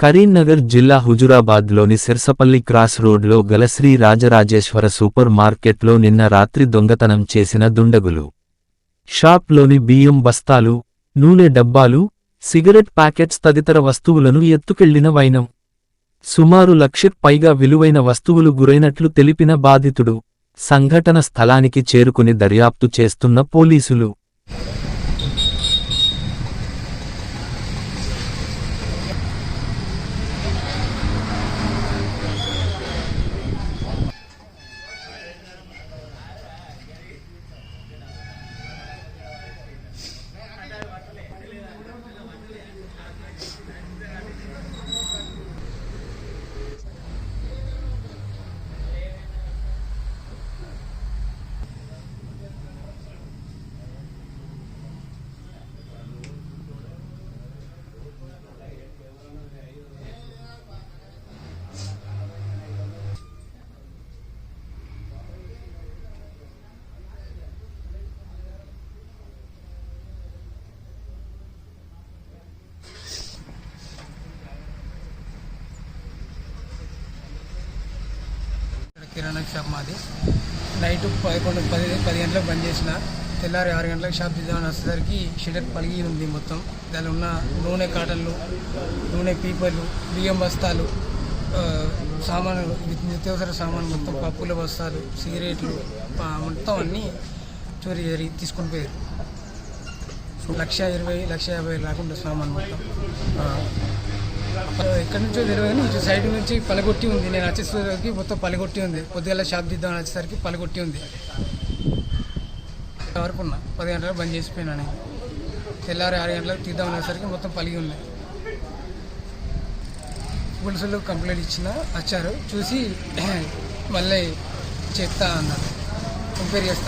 కరీంనగర్ జిల్లా హుజురాబాద్లోని సిర్సపల్లి క్రాస్ రోడ్లో గల శ్రీ రాజరాజేశ్వర సూపర్ మార్కెట్లో నిన్న రాత్రి దొంగతనం చేసిన దుండగులు షాప్లోని బియ్యం బస్తాలు, నూనె డబ్బాలు, సిగరెట్ ప్యాకెట్స్ తదితర వస్తువులను ఎత్తుకెళ్లిన వైనం. సుమారు 1,00,000 పైగా విలువైన వస్తువులు గురైనట్లు తెలిపిన బాధితుడు. సంఘటన స్థలానికి చేరుకుని దర్యాప్తు చేస్తున్న పోలీసులు కిరాణా షాప్ మాది. నైట్ 10 గంటలకు బంద్ చేసిన, తెల్లారి 6 గంటలకు షాప్ తీద్దామని వచ్చేసరికి షటర్ పలిగి ఉంది మొత్తం. దానిలో ఉన్న నూనె కాటన్లు, నూనె పీపర్లు, బియ్యం బస్తాలు, సామాను, నిత్యావసర సామాను మొత్తం, పప్పుల బస్తాలు, సిగరెట్లు మొత్తం అన్నీ చోరీ జరిగి తీసుకొని పోయారు. 1,20,000, 1,50,000 రాకుండా సామాను మొత్తం. ఎక్కడి నుంచో తెలియదు, ఇటు సైడ్ నుంచి పలగొట్టి ఉంది. నేను వచ్చేసరికి మొత్తం పలగొట్టి ఉంది. పొద్దుగల షాప్ తీద్దామని వచ్చేసరికి పలగొట్టి ఉంది. వరకు ఉన్నా 10 గంటలకు బంద్ చేసిపోయినా. నేను తెల్లారి 6 గంటలకు తీద్దామని వచ్చేసరికి మొత్తం పలిగి ఉంది. పోలీసులు కంప్లైంట్ ఇచ్చిన, వచ్చారు, చూసి మళ్ళీ చెప్తా అన్నారు, ఎంక్వైరీ చేస్తా.